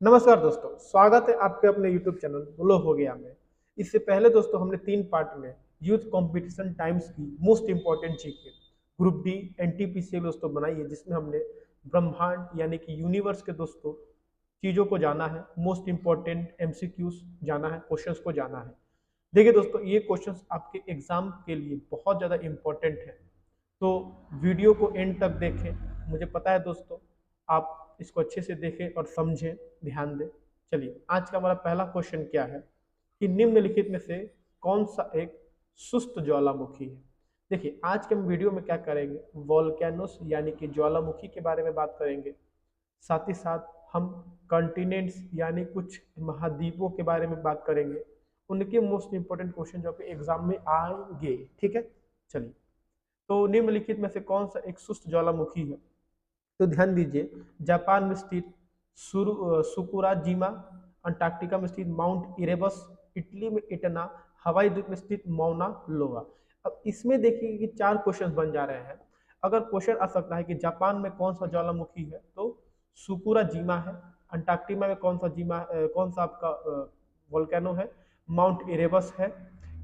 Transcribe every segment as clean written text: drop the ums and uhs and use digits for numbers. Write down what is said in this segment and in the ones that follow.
नमस्कार दोस्तों, स्वागत है आपके अपने YouTube चैनल बोलो हो गया में। इससे पहले दोस्तों हमने 3 पार्ट में यूथ कंपटीशन टाइम्स की मोस्ट इंपॉर्टेंट चीजें ग्रुप डी एनटीपीसी दोस्तों बनाई है, जिसमें हमने ब्रह्मांड यानी कि यूनिवर्स के दोस्तों चीजों को जाना है, मोस्ट इंपॉर्टेंट एमसीक्यूज जाना है, क्वेश्चंस को जाना है। देखिए दोस्तों, ये क्वेश्चंस आपके एग्जाम के लिए बहुत ज़्यादा इंपॉर्टेंट है, तो वीडियो को एंड तक देखें। मुझे पता है दोस्तों आप इसको अच्छे से देखें और समझें, ध्यान दें। चलिए, आज का हमारा पहला क्वेश्चन क्या है कि निम्नलिखित में से कौन सा एक सुस्त ज्वालामुखी है। देखिए, आज के हम वीडियो में क्या करेंगे, वॉल्केनोस यानी कि ज्वालामुखी के बारे में बात करेंगे। साथ ही साथ हम कॉन्टिनेंट्स यानी कुछ महाद्वीपों के बारे में बात करेंगे, उनके मोस्ट इंपोर्टेंट क्वेश्चन जो आपके एग्जाम में आएंगे। ठीक है, चलिए। तो निम्नलिखित में से कौन सा एक सुस्त ज्वालामुखी है, तो ध्यान दीजिए। जापान में स्थित सुकुराजीमा, अंटार्कटिका में स्थित माउंट इरेबस, इटली में इटना, हवाई द्वीप में स्थित मौना लोआ। अब इसमें देखिए कि 4 क्वेश्चन बन जा रहे हैं। अगर क्वेश्चन आ सकता है कि जापान में कौन सा ज्वालामुखी है, तो सुकुराजीमा है। अंटार्कटिका में कौन सा कौन सा आपका वोल्केनो है, माउंट इरेबस है।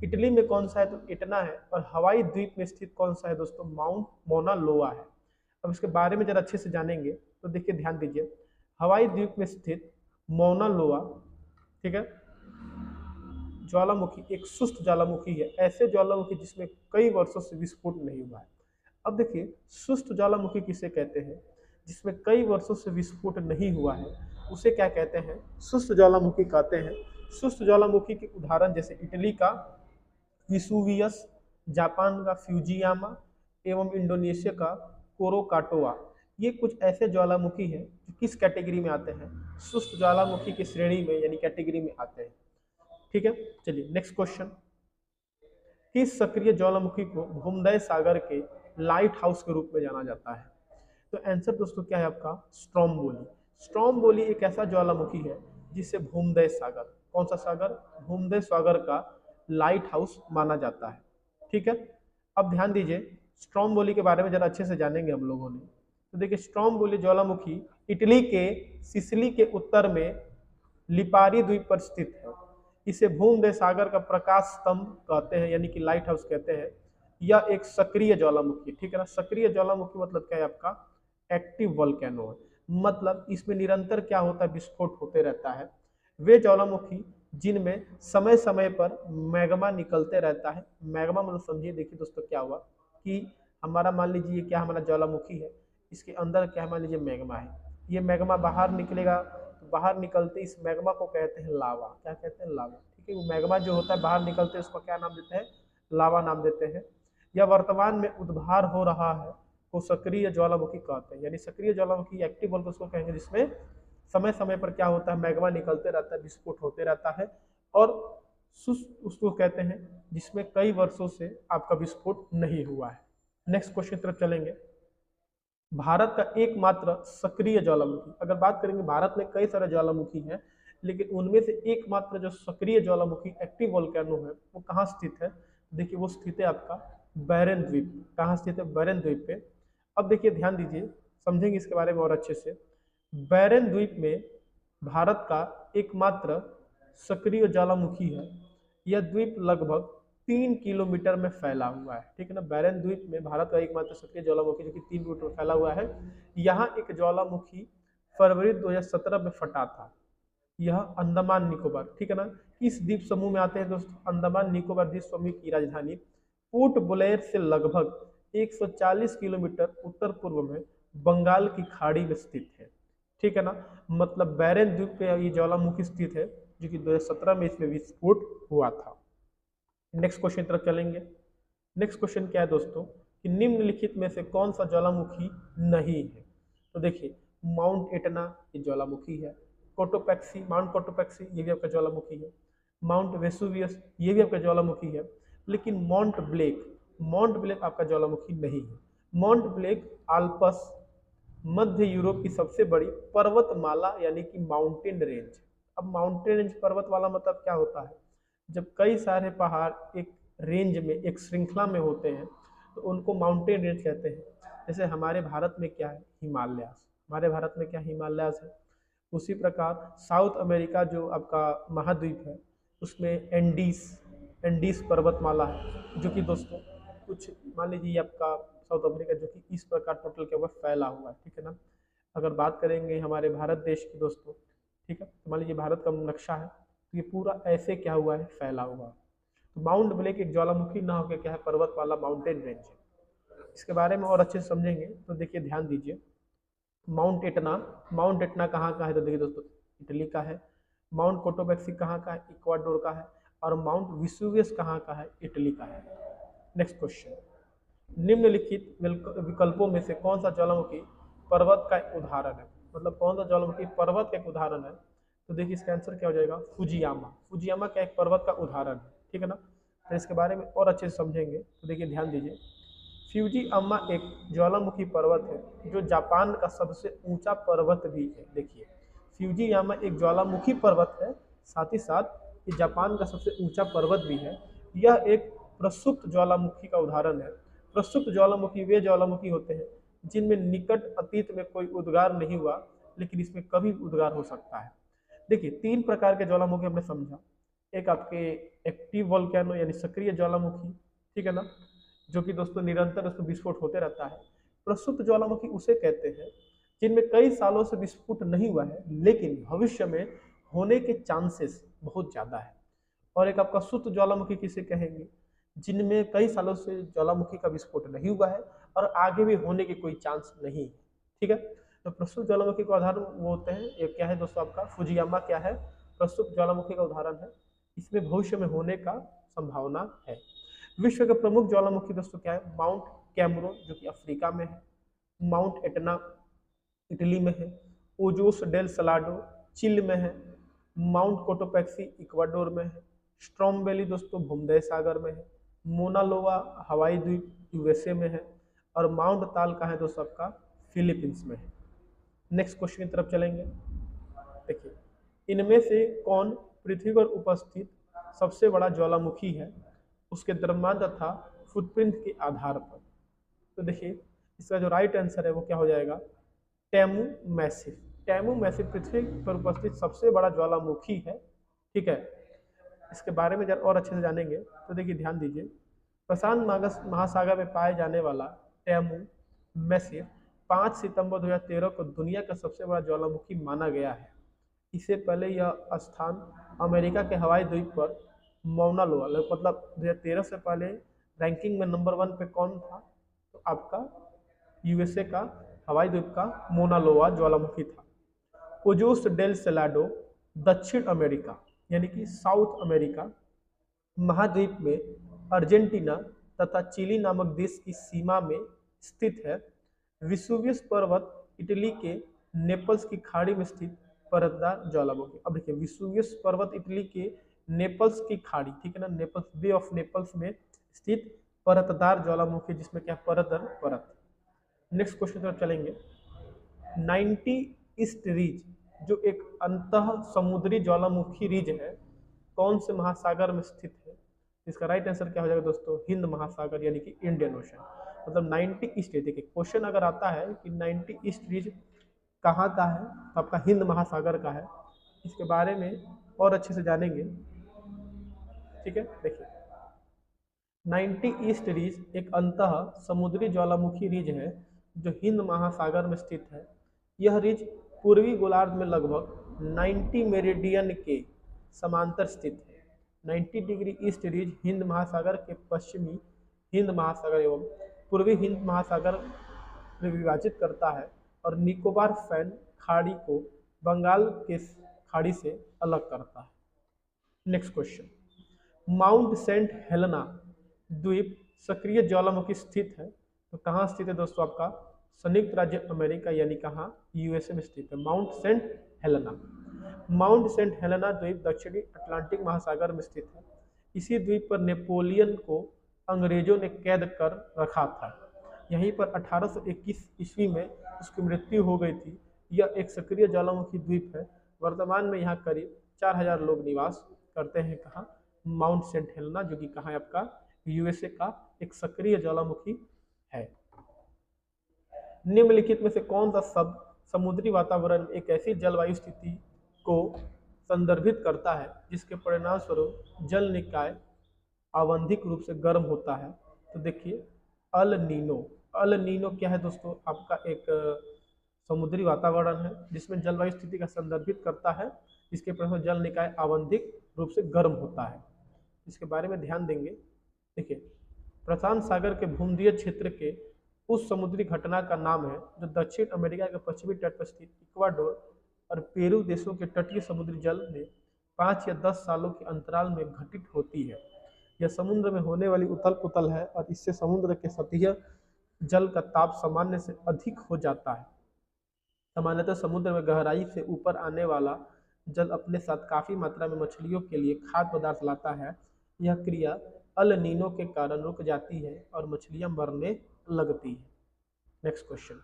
इटली में कौन सा है, तो इटना है। और हवाई द्वीप में स्थित कौन सा है दोस्तों, माउंट मोना लोआ है। अब इसके बारे में जरा अच्छे से जानेंगे, तो देखिए ध्यान दीजिए। हवाई द्वीप में स्थित मौना लोआ, ठीक है, ज्वालामुखी एक सुस्त ज्वालामुखी है, ऐसे ज्वालामुखी जिसमें कई वर्षों से विस्फोट नहीं हुआ है। अब देखिए, सुस्त ज्वालामुखी किसे कहते हैं, जिसमें कई वर्षों से विस्फोट नहीं हुआ है, उसे क्या कहते हैं, सुस्त ज्वालामुखी कहते हैं। सुस्त ज्वालामुखी के उदाहरण जैसे इटली का विसुवियस, जापान का फ्यूजियामा एवं इंडोनेशिया का कोरोकाटोआ। ये कुछ ऐसे ज्वालामुखी हैं जो किस कैटेगरी में आते हैं, सुस्त ज्वालामुखी की श्रेणी में यानी कैटेगरी में आते हैं। ठीक है, चलिए नेक्स्ट क्वेश्चन। किस सक्रिय ज्वालामुखी को भूमध्य सागर के लाइट हाउस के रूप में जाना जाता है, तो आंसर दोस्तों क्या है आपका, स्ट्रोम्बोली। स्ट्रोम्बोली एक ऐसा ज्वालामुखी है जिसे भूमध्य सागर, कौन सा सागर, भूमध्य सागर का लाइट हाउस माना जाता है। ठीक है, अब ध्यान दीजिए, स्ट्रोम्बोली के बारे में जरा अच्छे से जानेंगे हम लोगों ने। तो देखिए, स्ट्रोम्बोली ज्वालामुखी इटली के सिसिली के उत्तर में लिपारी द्वीप पर स्थित है। इसे भूमध्य सागर का प्रकाश स्तंभ कहते हैं, यानी कि लाइट हाउस कहते हैं। यह एक सक्रिय ज्वालामुखी, ठीक है ना। सक्रिय ज्वालामुखी मतलब क्या है आपका, एक्टिव वोल्केनो है। मतलब इसमें निरंतर क्या होता है, विस्फोट होते रहता है। वे ज्वालामुखी जिनमें समय समय पर मैग्मा निकलते रहता है। मैग्मा मतलब समझिए, देखिए दोस्तों क्या हुआ कि हमारा मान लीजिए क्या हमारा ज्वालामुखी है, इसके अंदर क्या मान लीजिए मैग्मा है। ये मैग्मा बाहर निकलेगा, तो बाहर निकलते इस मैग्मा को कहते हैं लावा। क्या कहते हैं, लावा। ठीक है, वो मैग्मा जो होता है बाहर निकलते उसको क्या नाम देते हैं, लावा नाम देते हैं। या वर्तमान में उद्भार हो रहा है को सक्रिय ज्वालामुखी कहते हैं, यानी सक्रिय ज्वालामुखी एक्टिव बोल उसको कहेंगे जिसमें समय समय पर क्या होता है, मैग्मा निकलते रहता है, विस्फोट होते रहता है। और उसको कहते हैं जिसमें कई वर्षों से आपका विस्फोट नहीं हुआ है। नेक्स्ट क्वेश्चन तरफ चलेंगे। भारत का एकमात्र सक्रिय ज्वालामुखी, अगर बात करेंगे भारत में कई सारे ज्वालामुखी हैं, लेकिन उनमें से एकमात्र जो सक्रिय ज्वालामुखी एक्टिव वोल्केनो है वो कहाँ स्थित है, देखिए वो स्थित है आपका बैरन द्वीप। कहाँ स्थित है, बैरन द्वीप पे। अब देखिए ध्यान दीजिए, समझेंगे इसके बारे में और अच्छे से। बैरन द्वीप में भारत का एकमात्र सक्रिय ज्वालामुखी है। यह द्वीप लगभग 3 किलोमीटर में फैला हुआ है, ठीक है ना। बैरन द्वीप में भारत का एकमात्र सक्रिय ज्वालामुखी जो कि 3 किलोमीटर में फैला हुआ है। यहाँ एक ज्वालामुखी फरवरी 2017 में फटा था। यह अंडमान निकोबार, ठीक है ना, किस द्वीप समूह में आते हैं दोस्तों, अंडमान निकोबार द्वीप समूह की राजधानी पोर्ट ब्लेयर से लगभग 140 किलोमीटर उत्तर पूर्व में बंगाल की खाड़ी में स्थित है। ठीक है ना, मतलब बैरन द्वीप पे ये ज्वालामुखी स्थित है, जो कि 2017 में इसमें विस्फोट हुआ था। नेक्स्ट क्वेश्चन तरफ चलेंगे। नेक्स्ट क्वेश्चन क्या है दोस्तों कि निम्नलिखित में से कौन सा ज्वालामुखी नहीं है, तो देखिए माउंट एटना ये ज्वालामुखी है। कोटोपैक्सी, माउंट कोटोपैक्सी ये भी आपका ज्वालामुखी है। माउंट वेसुवियस ये भी आपका ज्वालामुखी है। लेकिन माउंट ब्लैक आपका ज्वालामुखी नहीं है। माउंट ब्लैक आल्पस मध्य यूरोप की सबसे बड़ी पर्वतमाला यानी कि माउंटेन रेंज। अब माउंटेन रेंज पर्वत वाला मतलब क्या होता है, जब कई सारे पहाड़ एक रेंज में एक श्रृंखला में होते हैं तो उनको माउंटेन रेंज कहते हैं। जैसे हमारे भारत में क्या है, हिमालयास। हमारे भारत में क्या हिमालयास है, उसी प्रकार साउथ अमेरिका जो आपका महाद्वीप है उसमें एंडीज पर्वतमाला है, जो कि दोस्तों कुछ मान लीजिए आपका साउथ अफ्रीका जो कि इस प्रकार टोटल के ऊपर फैला हुआ है, ठीक है ना। अगर बात करेंगे हमारे भारत देश की दोस्तों, ठीक है, तो मान लीजिए भारत का नक्शा है तो ये पूरा ऐसे क्या हुआ है, फैला हुआ है। तो माउंट ब्लैक एक ज्वालामुखी ना होकर क्या है, पर्वत वाला माउंटेन रेंज है। इसके बारे में और अच्छे से समझेंगे तो देखिए ध्यान दीजिए। माउंट एटना कहाँ का है, तो देखिए दोस्तों इटली का है। माउंट कोटोबैक्सी कहाँ का है, इक्वाडोर का है। और माउंट विसुवियस कहाँ का है, इटली का है। नेक्स्ट क्वेश्चन, निम्नलिखित विकल्पों में से कौन सा ज्वालामुखी पर्वत का एक उदाहरण है, मतलब कौन सा ज्वालामुखी पर्वत का एक उदाहरण है। तो देखिए इसका आंसर क्या हो जाएगा, फुजियामा। फुजियामा का एक पर्वत का उदाहरण है, ठीक है ना। तो इसके बारे में और अच्छे से समझेंगे तो देखिए ध्यान दीजिए। फ्यूजियामा एक ज्वालामुखी पर्वत है जो जापान का सबसे ऊंचा पर्वत भी है। देखिए फ्यूजियामा एक ज्वालामुखी पर्वत है, साथ ही साथ ये जापान का सबसे ऊंचा पर्वत भी है। यह एक प्रसुप्त ज्वालामुखी का उदाहरण है। प्रसुप्त ज्वालामुखी वे ज्वालामुखी होते हैं जिनमें निकट अतीत में कोई उद्गार नहीं हुआ, लेकिन इसमें कभी उद्गार हो सकता है। देखिए तीन प्रकार के ज्वालामुखी हमने समझा। एक आपके एक्टिव वोल्केनो यानी सक्रिय ज्वालामुखी, ठीक है ना, जो कि दोस्तों निरंतर उसमें विस्फोट होते रहता है। प्रसुप्त ज्वालामुखी उसे कहते हैं जिनमें कई सालों से विस्फोट नहीं हुआ है, लेकिन भविष्य में होने के चांसेस बहुत ज्यादा है। और एक आपका सुप्त ज्वालामुखी किसे कहेंगे, जिनमें कई सालों से ज्वालामुखी का विस्फोट नहीं हुआ है और आगे भी होने के कोई चांस नहीं है, ठीक है। तो प्रस्तुत ज्वालामुखी का उदाहरण वो होते हैं, ये क्या है दोस्तों आपका फुजियामा क्या है, प्रस्तुत ज्वालामुखी का उदाहरण है। इसमें भविष्य में होने का संभावना है। विश्व के प्रमुख ज्वालामुखी दोस्तों क्या है, माउंट कैमरून जो कि अफ्रीका में है, माउंट एटना इटली में है, ओजोस डेल सलाडो चिली में है, माउंट कोटोपैक्सी इक्वाडोर में है, स्ट्रॉम्बेली दोस्तों भूमध्य सागर में है, मोना लोआ हवाई द्वीप यूएसए में है, और माउंट ताल का है दोस्तों आपका फिलीपींस में है। नेक्स्ट क्वेश्चन की तरफ चलेंगे। देखिए इनमें से कौन पृथ्वी पर उपस्थित सबसे बड़ा ज्वालामुखी है उसके द्रव्यमान तथा फुटप्रिंट के आधार पर। तो देखिए इसका जो राइट आंसर है वो क्या हो जाएगा, टेमू मैसिव। टेमू मैसिव पृथ्वी पर उपस्थित सबसे बड़ा ज्वालामुखी है, ठीक है। इसके बारे में जब और अच्छे से जानेंगे तो देखिए ध्यान दीजिए। प्रशांत महासागर में पाए जाने वाला टेमू मैसिव 5 सितंबर 2013 को दुनिया का सबसे बड़ा ज्वालामुखी माना गया है। इससे पहले यह स्थान अमेरिका के हवाई द्वीप पर मौना लोआ, मतलब 2013 से पहले रैंकिंग में नंबर 1 पे कौन था, तो आपका यूएसए का हवाई द्वीप का मोना लोआ ज्वालामुखी था। ओजोस डेल सेलाडो दक्षिण अमेरिका यानी कि साउथ अमेरिका महाद्वीप में अर्जेंटीना तथा चिली नामक देश की सीमा में स्थित है। विसुवियस पर्वत इटली के नेपल्स की खाड़ी में स्थित परतदार ज्वालामुखी। अब देखिए विसुवियस पर्वत इटली के नेपल्स की खाड़ी, ठीक है ना, नेपल्स बे ऑफ नेपल्स में स्थित परतदार ज्वालामुखी, जिसमें क्या परत दर परत। नेक्स्ट क्वेश्चन तरफ चलेंगे। 90 ईस्ट रिज जो एक अंतः समुद्री ज्वालामुखी रिज है कौन से महासागर में स्थित है। इसका राइट आंसर क्या हो जाएगा दोस्तों, हिंद महासागर यानी कि इंडियन ओशन। मतलब 90 ईस्ट, देखिए क्वेश्चन अगर आता है कि 90 ईस्ट रिज कहाँ का है तो आपका हिंद महासागर का है। इसके बारे में और अच्छे से जानेंगे, ठीक है। देखिए 90 ईस्ट रिज एक अंतः समुद्री ज्वालामुखी रिज है जो हिंद महासागर में स्थित है। यह रिज पूर्वी गोलार्ध में लगभग 90 मेरिडियन के समांतर स्थित है। 90 डिग्री ईस्ट रिज हिंद महासागर के पश्चिमी हिंद महासागर एवं पूर्वी हिंद महासागर में विभाजित करता है और निकोबार फैन खाड़ी को बंगाल के खाड़ी से अलग करता है। Next question, Mount Saint Helena द्वीप सक्रिय ज्वालामुखी स्थित है, तो कहाँ स्थित है दोस्तों, आपका संयुक्त राज्य अमेरिका यानी कहाँ, यूएसए में स्थित है Mount Saint Helena. Mount Saint Helena द्वीप दक्षिणी अटलांटिक महासागर में स्थित है। इसी द्वीप पर नेपोलियन को अंग्रेजों ने कैद कर रखा था। यहीं पर 1821 ईस्वी में उसकी मृत्यु हो गई थी। यह एक सक्रिय ज्वालामुखी द्वीप है। वर्तमान में यहाँ करीब 4000 लोग निवास करते हैं। कहाँ, माउंट सेंट हेलेना, जो कि कहाँ है आपका यूएसए का एक सक्रिय ज्वालामुखी है। निम्नलिखित में से कौन सा शब्द समुद्री वातावरण एक ऐसी जलवायु स्थिति को संदर्भित करता है जिसके परिणाम स्वरूप जल निकाय आवंधिक रूप से गर्म होता है। तो देखिए अल नीनो, अल नीनो क्या है दोस्तों, आपका एक समुद्री वातावरण है जिसमें जलवायु स्थिति का संदर्भित करता है, जिसके परिणाम जल निकाय आवंधिक रूप से गर्म होता है। इसके बारे में ध्यान देंगे। देखिए प्रशांत सागर के भूमध्य क्षेत्र के उस समुद्री घटना का नाम है जो दक्षिण अमेरिका के पश्चिमी तट पर स्थित इक्वाडोर और पेरू देशों के तटीय समुद्री जल में 5 या 10 सालों के अंतराल में घटित होती है। यह समुद्र में होने वाली उथल पुथल है और इससे समुद्र के सतही जल का ताप सामान्य से अधिक हो जाता है। सामान्यतः समुद्र में गहराई से ऊपर आने वाला जल अपने साथ काफी मात्रा में मछलियों के लिए खाद्य पदार्थ लाता है। यह क्रिया अल नीनो के कारण रुक जाती है और मछलियां मरने लगती है। नेक्स्ट क्वेश्चन,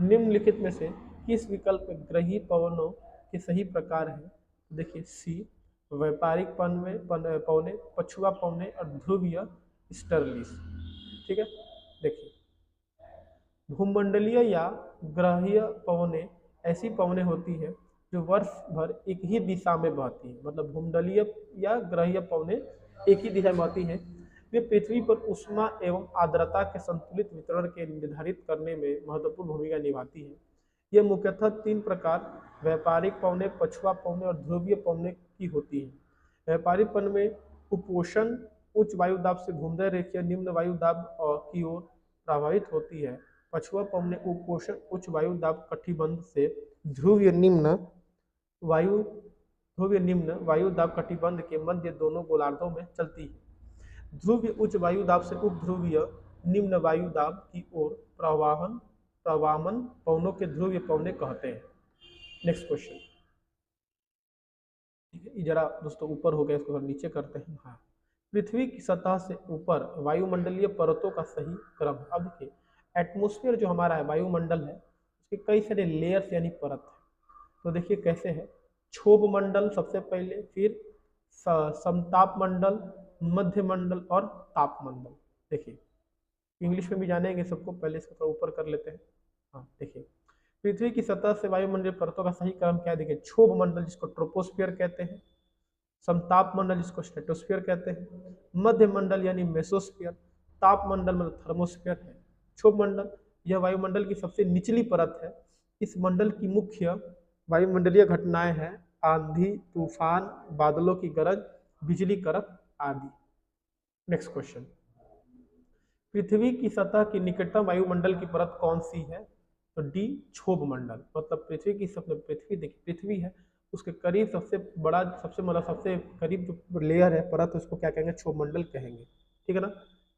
निम्नलिखित में से किस विकल्प में ग्रही पवनों के सही प्रकार है? देखिए सी व्यापारिक पवने, पछुआ पवने और ध्रुवीय स्टर्लिस। ठीक है, देखिए भूमंडलीय या ग्रहीय पवने ऐसी पवने होती है जो वर्ष भर एक ही दिशा में बहती है। मतलब भूमंडलीय या ग्रहीय पवने एक ही दिशा में बहती हैं। वे पृथ्वी पर ऊष्मा एवं आर्द्रता के संतुलित वितरण के निर्धारित करने में महत्वपूर्ण भूमिका निभाती है। ये मुख्यतः 3 प्रकार व्यापारिक पवने, पछुआ पवने और ध्रुवीय पवने की होती है। व्यापारिक पवन में उपोषण उच्च वायु दाब से भूमध्य रेखीय निम्न वायु दाब की ओर प्रभावित होती है। पछुआ पवने उपोषण उच्च वायु दाब कटिबंध से ध्रुवीय निम्न वायु दाब कटिबंध के मध्य दोनों गोलार्धों में चलती है। ध्रुवीय उच्च वायु दाब से उपध्रुवीय निम्न वायु दाब की ओर प्रवाहमान पवनों के ध्रुवीय पवने कहते हैं। नेक्स्ट क्वेश्चन, ठीक है, जरा दोस्तों ऊपर हो गया, इसको नीचे करते हैं। हाँ, पृथ्वी की सतह से ऊपर वायुमंडलीय परतों का सही क्रम। अब देखिए एटमॉस्फेयर जो हमारा है, वायुमंडल है, उसके कई सारे लेयर्स यानी परत है। तो देखिए कैसे है, क्षोभ मंडल सबसे पहले, फिर समताप मंडल, मध्य मंडल और ताप मंडल। देखिए इंग्लिश में भी जानेंगे सबको, पहले इसको थोड़ा ऊपर कर लेते हैं। हाँ देखिए, पृथ्वी की सतह से वायुमंडलीय परतों का सही क्रम क्या है? देखिए क्षोभ मंडल जिसको ट्रोपोस्फियर कहते हैं, समताप मंडल जिसको स्ट्रेटोस्फियर कहते हैं, मध्य मंडल यानी मेसोस्फियर, ताप मंडल मतलब थर्मोस्फियर है। क्षोभ मंडल यह वायुमंडल की सबसे निचली परत है। इस मंडल की मुख्य वायुमंडलीय घटनाएं हैं आंधी, तूफान, बादलों की गरज, बिजली कड़क आदि। नेक्स्ट क्वेश्चन, पृथ्वी की सतह की निकटतम वायुमंडल की परत कौन सी है? तो डी क्षोभ मंडल। मतलब पृथ्वी की पृथ्वी देखिए पृथ्वी है, उसके करीब सबसे बड़ा सबसे करीब जो लेयर है परत, उसको क्या कहेंगे? क्षोभ मंडल कहेंगे। ठीक है ना।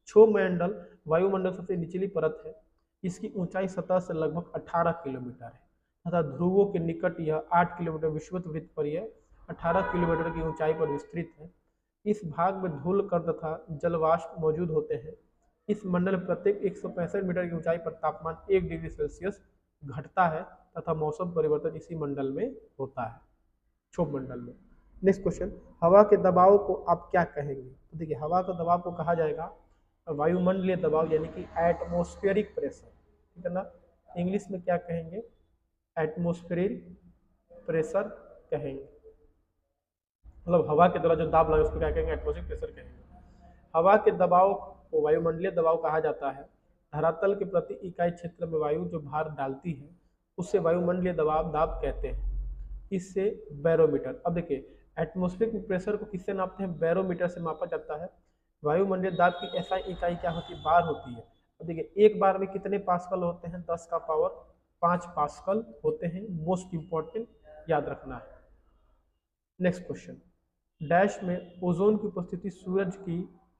क्षोभ मंडल वायुमंडल सबसे निचली परत है। इसकी ऊंचाई सतह से लगभग 18 किलोमीटर है तथा ध्रुवों के निकट यह 8 किलोमीटर विषुवत वृत्त पर यह 18 किलोमीटर की ऊंचाई पर विस्तृत है। इस भाग में धूल कण तथा जलवाष्प मौजूद होते हैं। इस मंडल में प्रत्येक 165 मीटर की ऊंचाई पर तापमान 1 डिग्री सेल्सियस घटता है तथा मौसम परिवर्तन इसी मंडल में होता है, क्षोभ मंडल में। नेक्स्ट क्वेश्चन, हवा के दबाव को आप क्या कहेंगे? तो देखिए हवा के दबाव को कहा जाएगा वायुमंडलीय दबाव यानी कि एटमॉस्फेरिक प्रेशर। ठीक है ना, इंग्लिश में क्या कहेंगे? एटमॉस्फेरिक प्रेशर कहेंगे। मतलब हवा के द्वारा जो दाब लगा उसको क्या कहेंगे? एटमॉस्फेरिक प्रेशर कहेंगे। हवा के दबाव को वायुमंडलीय दबाव कहा जाता है। धरातल के प्रति इकाई क्षेत्र में वायु जो भार डालती है उससे वायुमंडलीय दबाव दाब कहते हैं। इससे बैरोमीटर, अब देखिए एटमॉस्फेरिक प्रेशर को किससे नापते हैं? बैरोमीटर से मापा जाता है। वायुमंडलीय दाब की ऐसा इकाई क्या होती है? बार होती है। अब देखिए एक बार में कितने पास्कल होते हैं? 10 का पावर 5 पास्कल होते हैं। मोस्ट इंपॉर्टेंट याद रखना है। नेक्स्ट क्वेश्चन, डैश में ओजोन की उपस्थिति सूरज की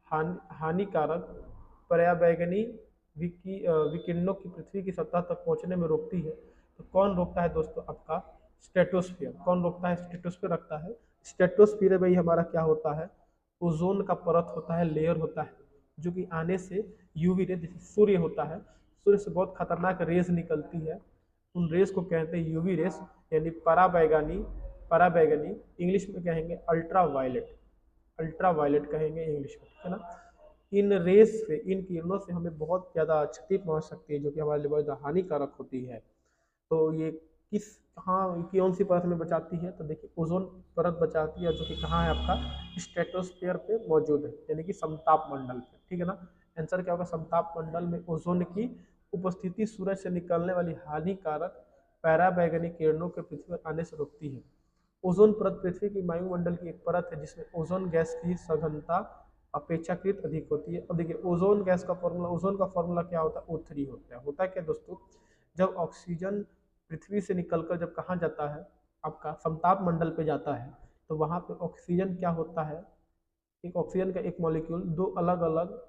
हानिकारक पर्यावैगनी विकिरणों की पृथ्वी की सतह तक पहुंचने में रोकती है। तो कौन रोकता है दोस्तों? आपका स्ट्रेटोस्फीयर। कौन रोकता है? स्ट्रेटोस्फीयर रखता है। स्ट्रेटोस्फीयर भाई हमारा क्या होता है? ओजोन का परत होता है, लेयर होता है, जो कि आने से यूवी रे, जैसे सूर्य होता है, सूर्य से बहुत खतरनाक रेज निकलती है, उन रेस को कहते हैं यूवी रेस यानी पराबैंगनी, इंग्लिश में कहेंगे अल्ट्रा वायलेट कहेंगे इंग्लिश में। ठीक है ना। इन रेस से, इन किरणों से हमें बहुत ज़्यादा क्षति पहुंच सकती है जो कि हमारे लिए बहुत ज़्यादा हानिकारक होती है। तो ये किस कहाँ कौन सी परत में बचाती है, तो देखिए ओजोन परत बचाती है, जो कि कहाँ है आपका स्ट्रेटोस्फीयर पे मौजूद है, यानी कि समताप मंडल पे, ठीक है ना। आंसर क्या होगा, समताप मंडल में ओजोन की उपस्थिति सूरज से निकलने वाली हानिकारक पैराबैंगनी किरणों के पृथ्वी पर आने से रोकती है। ओजोन परत पृथ्वी की वायुमंडल की एक परत है जिसमें ओजोन गैस की सघनता अपेक्षाकृत अधिक होती है। अब देखिए ओजोन गैस का फॉर्मूला, ओजोन का फॉर्मूला क्या होता है, O3 होता है क्या दोस्तों, जब ऑक्सीजन पृथ्वी से निकलकर जब कहाँ जाता है, आपका समताप मंडल पे जाता है, तो वहाँ पे ऑक्सीजन क्या होता है, एक ऑक्सीजन का एक मॉलिक्यूल दो अलग अलग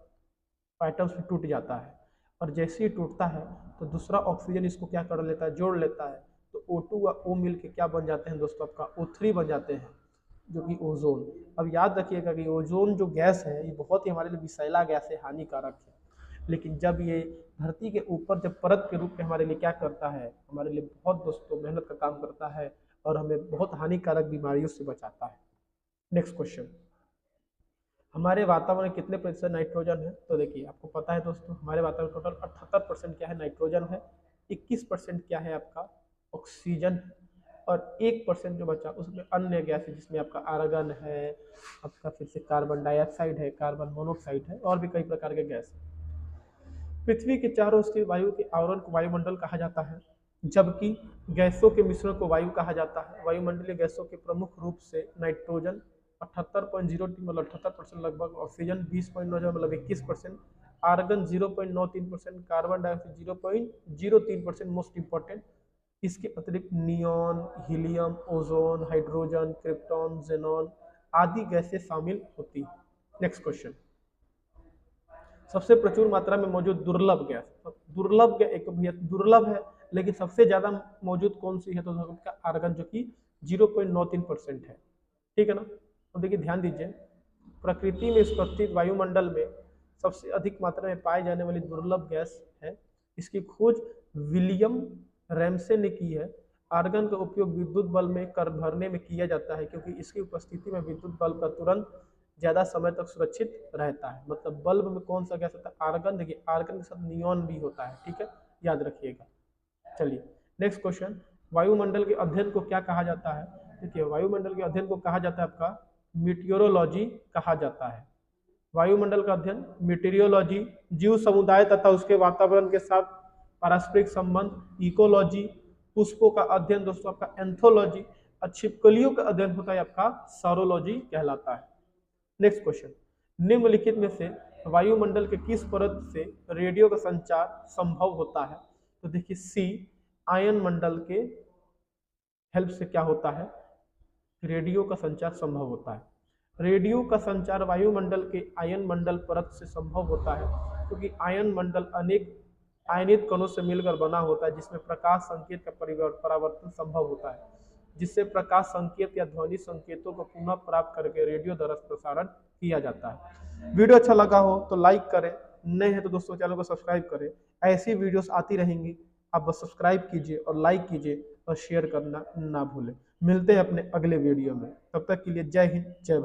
एटम्स में टूट जाता है, और जैसे ही टूटता है तो दूसरा ऑक्सीजन इसको क्या कर लेता है, जोड़ लेता है, तो O2 व O मिल के क्या बन जाते हैं दोस्तों, आपका O3 बन जाते हैं, जो कि ओजोन। अब याद रखिएगा कि ओजोन जो गैस है ये बहुत ही हमारे लिए विषैला गैस है, हानिकारक है, लेकिन जब ये धरती के ऊपर जब परत के रूप में हमारे लिए क्या करता है, हमारे लिए बहुत दोस्तों मेहनत का काम करता है और हमें बहुत हानिकारक बीमारियों से बचाता है। नेक्स्ट क्वेश्चन, हमारे वातावरण में कितने प्रतिशत नाइट्रोजन है, तो देखिए आपको पता है दोस्तों हमारे वातावरण टोटल 78% क्या है, नाइट्रोजन है, 21% क्या है आपका ऑक्सीजन, और 1% जो बचा उसमें अन्य गैस है, जिसमें आपका आर्गन है, आपका फिर से कार्बन डाइऑक्साइड है, कार्बन मोनोऑक्साइड है, और भी कई प्रकार के गैस है। पृथ्वी के चारों ओर स्थित वायु के आवरण को वायुमंडल कहा जाता है, जबकि गैसों के मिश्रण को वायु कहा जाता है। वायुमंडलीय गैसों के प्रमुख रूप से नाइट्रोजन 78.03 मतलब 78% लगभग, ऑक्सीजन 20.9 मतलब 21%, argon 0.93%, carbon dioxide 0.03%, most important. इसके अतिरिक्त neon, helium, ozone, hydrogen, krypton, xenon आदि गैसें शामिल होती हैं। नेक्स्ट क्वेश्चन, सबसे प्रचुर मात्रा में मौजूद दुर्लभ गैस, दुर्लभ एक भैया दुर्लभ है, लेकिन सबसे ज्यादा मौजूद कौन सी है, तो उसका आर्गन जो कि 0.93% है, ठीक है ना। तो देखिए ध्यान दीजिए, प्रकृति में उपस्थित वायुमंडल में सबसे अधिक मात्रा में पाई जाने वाली दुर्लभ गैस है। इसकी खोज विलियम रैमसे ने की है। आर्गन का उपयोग विद्युत बल्ब में कर भरने में किया जाता है, क्योंकि इसकी उपस्थिति में विद्युत बल्ब का तुरंत ज़्यादा समय तक सुरक्षित रहता है। मतलब बल्ब में कौन सा गैस होता है, आर्गन। देखिए आर्गन के साथ नियॉन भी होता है, ठीक है, याद रखिएगा। चलिए नेक्स्ट क्वेश्चन, वायुमंडल के अध्ययन को क्या कहा जाता है। देखिए वायुमंडल के अध्ययन को कहा जाता है आपका मीटियोरोलॉजी कहा जाता है। वायुमंडल का अध्ययन मीटेरियोलॉजी, जीव समुदाय तथा उसके वातावरण के साथ पारस्परिक संबंध इकोलॉजी, पुष्पों का अध्ययन दोस्तों आपका एंथोलॉजी, और छिपकलियों का अध्ययन होता है आपका सौरोलॉजी कहलाता है। नेक्स्ट क्वेश्चन, निम्नलिखित में से वायुमंडल के किस परत से रेडियो का संचार संभव होता है, तो देखिए सी, आयन मंडल के हेल्प से क्या होता है, रेडियो का संचार संभव होता है। रेडियो का संचार वायुमंडल के आयन मंडल परत से संभव होता है, क्योंकि आयन मंडल अनेक आयनित कणों से मिलकर बना होता है, जिसमें प्रकाश संकेत का परावर्तन संभव होता है, जिससे प्रकाश संकेत या ध्वनि संकेतों को पुनः प्राप्त करके रेडियो द्वारा प्रसारण किया जाता है। वीडियो अच्छा लगा हो तो लाइक करें, नए हैं तो दोस्तों चैनल को सब्सक्राइब करें। ऐसी वीडियोस आती रहेंगी, आप बस सब्सक्राइब कीजिए और लाइक कीजिए और शेयर करना ना भूलें। मिलते हैं अपने अगले वीडियो में, तब तक के लिए जय हिंद जय भारत।